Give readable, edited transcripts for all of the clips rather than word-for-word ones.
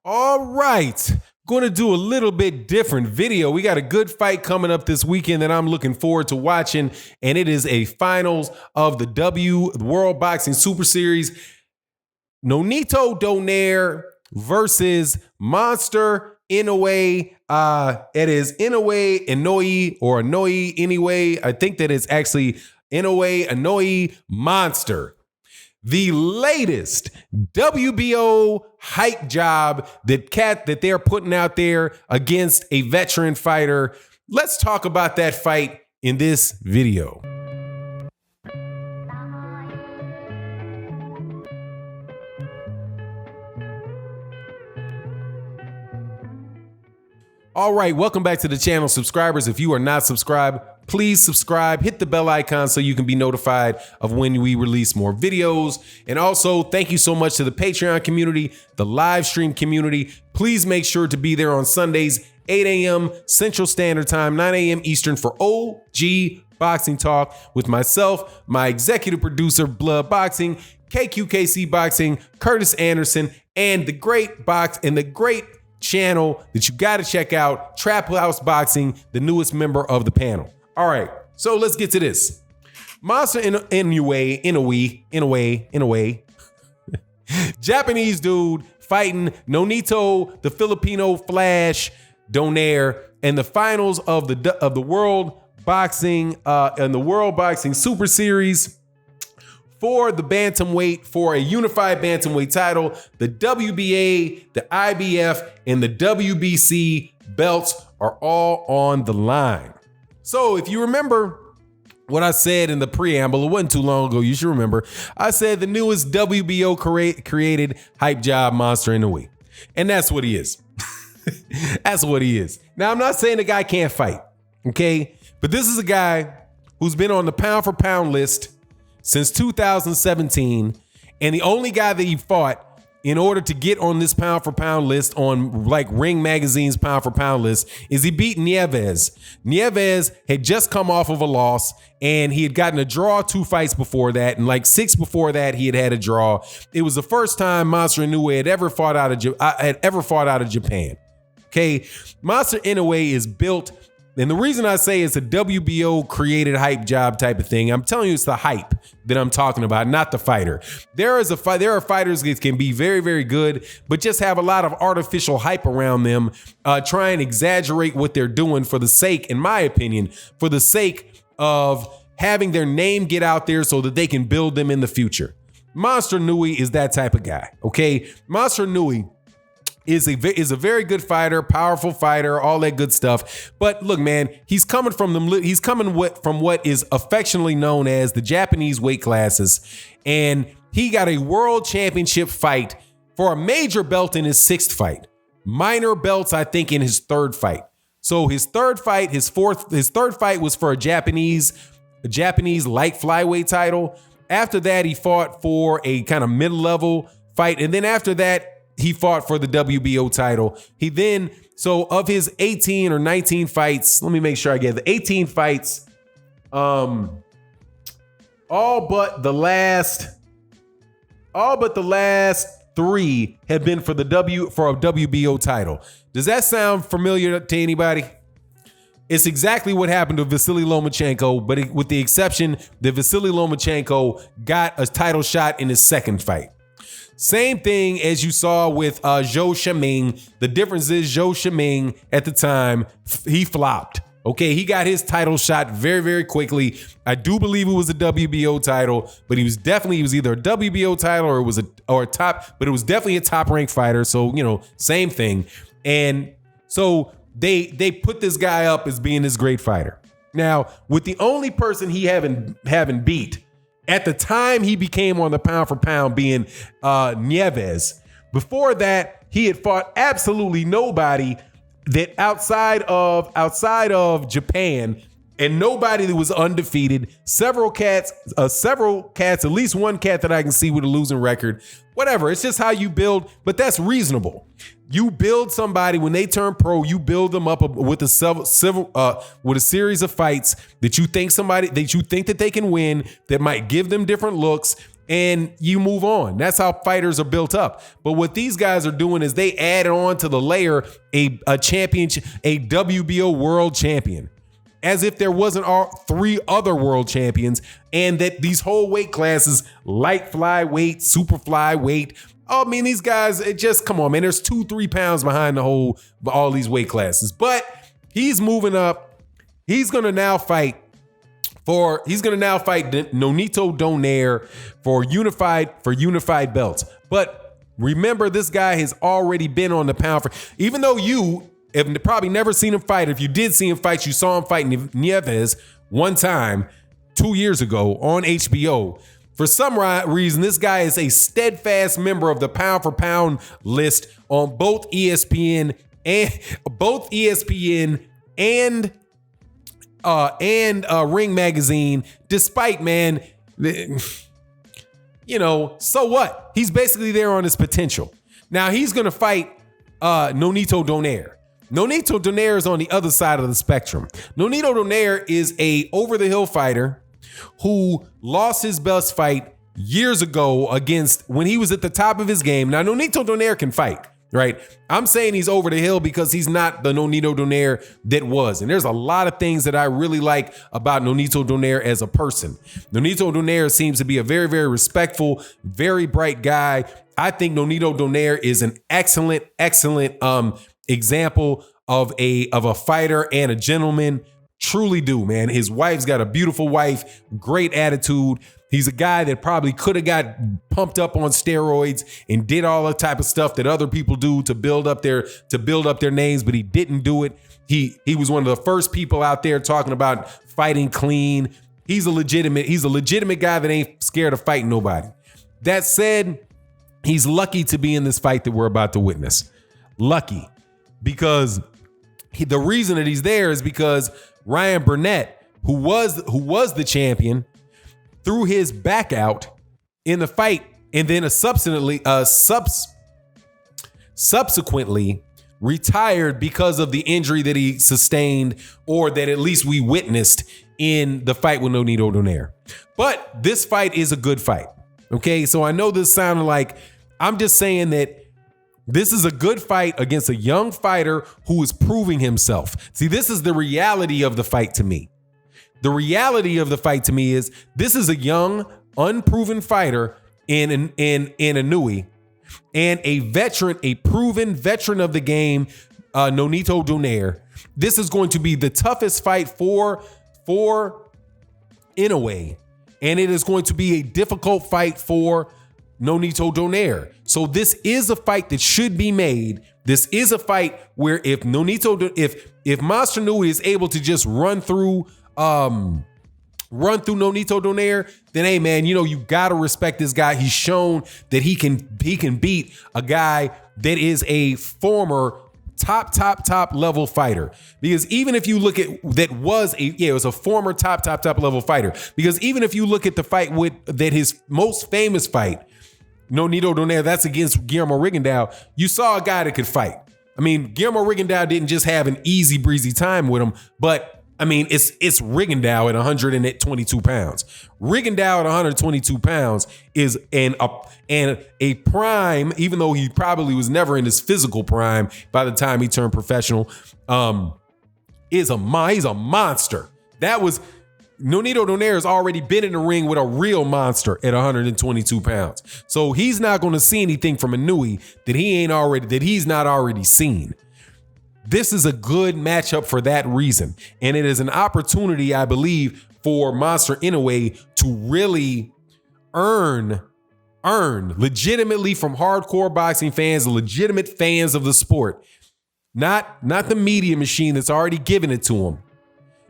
All right, going to do a little bit different video. We got a good fight coming up this weekend that I'm looking forward to watching, and it is a finals of the World Boxing Super Series. Nonito Donaire versus Monster Inoue. It is Inoue or Inoue anyway. I think that it's actually Inoue Monster. The latest WBO hype job that they're putting out there against a veteran fighter. Let's talk about that fight in this video. All right, welcome back to the channel, subscribers. If you are not subscribed, please subscribe, hit the bell icon so you can be notified of when we release more videos. And also, thank you so much to the Patreon community, the live stream community. Please make sure to be there on Sundays, 8 a.m. Central Standard Time, 9 a.m. Eastern for OG Boxing Talk with myself, my executive producer, Blood Boxing, KQKC Boxing, Curtis Anderson, and the great channel that you got to check out, Trap House Boxing, the newest member of the panel. All right, so let's get to this. Monster Inoue, Japanese dude fighting Nonito, the Filipino Flash, Donaire, and the finals of the World Boxing and the World Boxing Super Series for the bantamweight, for a unified bantamweight title. The WBA, the IBF, and the WBC belts are all on the line. So if you remember what I said in the preamble, it wasn't too long ago, you should remember, I said the newest WBO created hype job, Monster Inoue. And that's what he is. That's what he is. Now, I'm not saying the guy can't fight, okay? But this is a guy who's been on the pound for pound list since 2017, and the only guy that he fought in order to get on this pound for pound list, on like Ring Magazine's pound for pound list, is he beat Nieves. Nieves had just come off of a loss, and he had gotten a draw 2 fights before that, and like 6 before that he had a draw. It was the first time Monster Inoue had ever fought out of Japan. Okay, Monster Inoue is built. And the reason I say it's a WBO created hype job type of thing, I'm telling you it's the hype that I'm talking about, not the fighter. There are fighters that can be very, very good, but just have a lot of artificial hype around them, try and exaggerate what they're doing for the sake, in my opinion, for the sake of having their name get out there so that they can build them in the future. Monster Inoue is that type of guy, okay? Monster Inoue is a very good fighter, powerful fighter, all that good stuff. But look, man, he's coming from what is affectionately known as the Japanese weight classes, and he got a world championship fight for a major belt in his 6th fight. Minor belts, I think, in his 3rd fight. So his third fight was for a Japanese light flyweight title. After that, he fought for a kind of mid-level fight, and then after that, he fought for the WBO title. So of his 18 or 19 fights, let me make sure I get the 18 fights, all but the last 3 have been for a WBO title. Does that sound familiar to anybody? It's exactly what happened to Vasily Lomachenko, but with the exception that Vasily Lomachenko got a title shot in his 2nd fight. Same thing as you saw with Zhou Shiming. The difference is Zhou Shiming at the time, he flopped. Okay, he got his title shot very, very quickly. I do believe it was a WBO title, but he was either a WBO title or it was but it was definitely a top ranked fighter. So, you know, same thing. And so they put this guy up as being this great fighter. Now, with the only person he haven't beat at the time he became on the pound for pound being Nieves. Before that, he had fought absolutely nobody that outside of Japan, and nobody that was undefeated. Several cats, at least one cat that I can see with a losing record. Whatever, it's just how you build, but that's reasonable. You build somebody when they turn pro, you build them up with a series of fights that you think that they can win, that might give them different looks, and you move on. That's how fighters are built up. But what these guys are doing is they add on to the layer a championship, a WBO world champion, as if there wasn't all 3 other world champions, and that these whole weight classes, light flyweight, super flyweight. I mean, these guys, it just, come on, man. There's 2-3 pounds behind all these weight classes. But he's moving up. He's gonna now fight Nonito Donaire for unified belts. But remember, this guy has already been on the pound for, even though you have probably never seen him fight. If you did see him fight, you saw him fight Nieves one time 2 years ago on HBO. For some reason, this guy is a steadfast member of the pound for pound list on both ESPN and Ring Magazine, despite, man, so what? He's basically there on his potential. Now he's going to fight Nonito Donaire. Nonito Donaire is on the other side of the spectrum. Nonito Donaire is a over-the-hill fighter who lost his best fight years ago when he was at the top of his game. Now, Nonito Donaire can fight, right? I'm saying he's over the hill because he's not the Nonito Donaire that was. And there's a lot of things that I really like about Nonito Donaire as a person. Nonito Donaire seems to be a very, very respectful, very bright guy. I think Nonito Donaire is an excellent example of a fighter and a gentleman. Truly do, man. His wife's got a beautiful wife, great attitude. He's a guy that probably could have got pumped up on steroids and did all the type of stuff that other people do to build up their names, but he didn't do it. He was one of the first people out there talking about fighting clean. He's a legitimate guy that ain't scared of fighting nobody. That said, he's lucky to be in this fight that we're about to witness. Lucky, because the reason that he's there is because Ryan Burnett, who was the champion, threw his back out in the fight, and then subsequently retired because of the injury that he sustained, or that at least we witnessed in the fight with Nonito Donaire. But this fight is a good fight. Okay, so I know this sounded like I'm just saying that this is a good fight against a young fighter who is proving himself. See, this is the reality of the fight to me. The reality of the fight to me is this is a young, unproven fighter in Inoue, and a proven veteran of the game, Nonito Donaire. This is going to be the toughest fight for Inoue, and it is going to be a difficult fight for Nonito Donaire. So this is a fight that should be made. This is a fight where if Monster Inoue is able to just run through Nonito Donaire, then hey man, you gotta respect this guy. He's shown that he can beat a guy that is a former top level fighter. Because even if you look at it was a former top level fighter. Because even if you look at the fight his most famous fight, Nonito Donaire, that's against Guillermo Rigondeaux, you saw a guy that could fight. I mean, Guillermo Rigondeaux didn't just have an easy breezy time with him, but I mean, it's Rigondeaux at 122 pounds. Rigondeaux at 122 pounds is a prime, even though he probably was never in his physical prime by the time he turned professional, he's a monster. Nonito Donaire has already been in the ring with a real monster at 122 pounds. So he's not going to see anything from Inoue that he's not already seen. This is a good matchup for that reason. And it is an opportunity, I believe, for Monster Inoue to really earn legitimately from hardcore boxing fans, legitimate fans of the sport. Not the media machine that's already given it to him,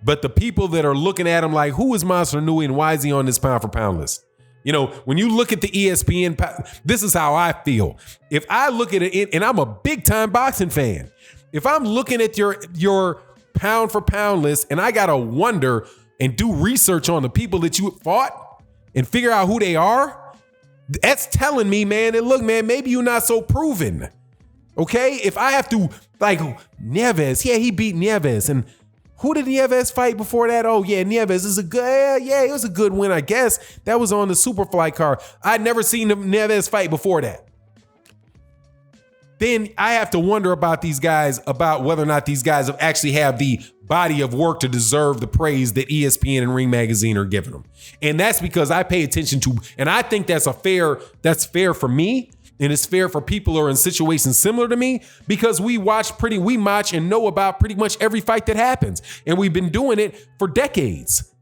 but the people that are looking at him like, who is Monster Inoue and why is he on this pound for pound list? When you look at the ESPN, this is how I feel. If I look at it, and I'm a big time boxing fan, if I'm looking at your pound for pound list and I gotta wonder and do research on the people that you fought and figure out who they are, that's telling me, man, that look, man, maybe you're not so proven. Okay? If I have to, like, Nieves, yeah, he beat Nieves, and Who did Nieves fight before that? Oh yeah, Nieves is a good. Yeah, it was a good win, I guess. That was on the Superfly card. I'd never seen Nieves fight before that. Then I have to wonder about these guys, about whether or not these guys actually have the body of work to deserve the praise that ESPN and Ring Magazine are giving them. And that's because I pay attention to, and I think that's fair for me, and it's fair for people who are in situations similar to me, because we watch and know about pretty much every fight that happens. And we've been doing it for decades.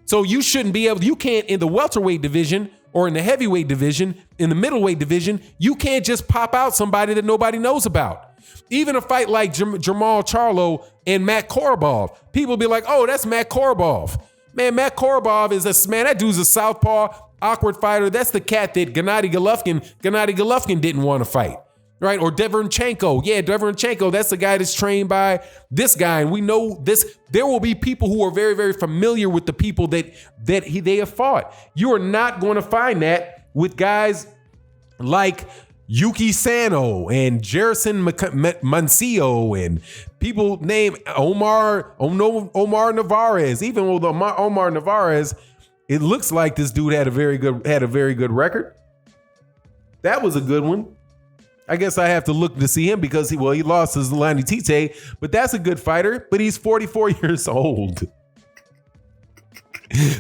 So you can't in the welterweight division or in the heavyweight division, in the middleweight division, you can't just pop out somebody that nobody knows about. Even a fight like Jamal Charlo and Matt Korobov, people be like, oh, that's Matt Korobov. Man, Matt Korobov that dude's a southpaw, awkward fighter. That's the cat that Gennady Golovkin didn't want to fight, right? Or Derevyanchenko. Yeah, Derevyanchenko, that's the guy that's trained by this guy. And we know this. There will be people who are very, very familiar with the people that they have fought. You are not going to find that with guys like Yuki Sano and Jerison Mancillo and people named Omar Navarez. Even with Omar Navarez, it looks like this dude had a very good record. That was a good one. I guess I have to look to see him because he lost to Zolani Tite, but that's a good fighter. But he's 44 years old.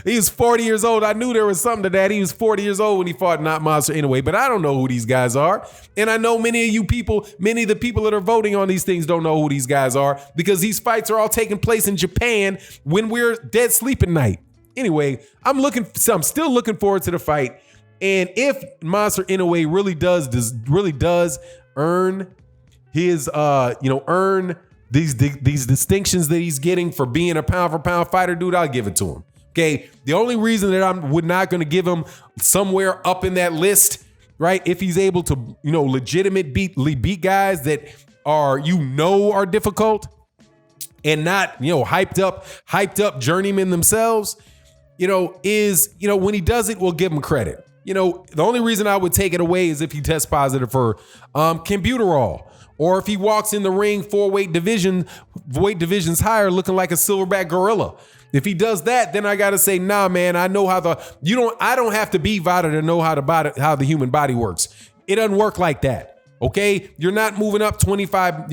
He's 40 years old. I knew there was something to that. He was 40 years old when he fought Not Monster Inoue, but I don't know who these guys are. And I know many of the people that are voting on these things don't know who these guys are, because these fights are all taking place in Japan when we're dead sleep at night. Anyway, I'm still looking forward to the fight. And if Monster Inoue really does earn his, earn these distinctions that he's getting for being a pound for pound fighter, dude, I'll give it to him. Okay. The only reason that I'm not going to give him somewhere up in that list, right? If he's able to, legitimately beat guys that are difficult and not, hyped up journeymen themselves, is when he does it, we'll give him credit. The only reason I would take it away is if he tests positive for Cambuterol, or if he walks in the ring weight divisions higher looking like a silverback gorilla. If he does that, then I gotta say, nah, man, I know how I don't have to be Vada to know how the human body works. It doesn't work like that. Okay, you're not moving up 25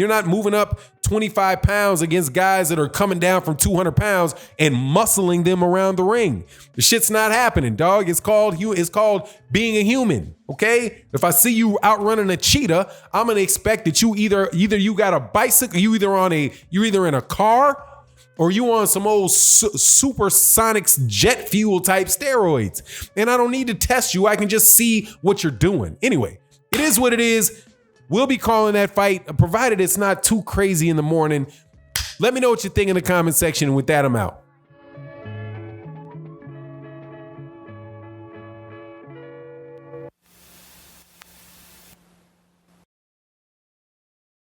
pounds against guys that are coming down from 200 pounds and muscling them around the ring. The shit's not happening, dog. It's called being a human. Okay, if I see you outrunning a cheetah, I'm gonna expect that you either you got a bicycle, you're either in a car, or you on some old supersonics jet fuel type steroids. And I don't need to test you. I can just see what you're doing. Anyway, it is what it is. We'll be calling that fight, provided it's not too crazy in the morning. Let me know what you think in the comment section. And with that, I'm out.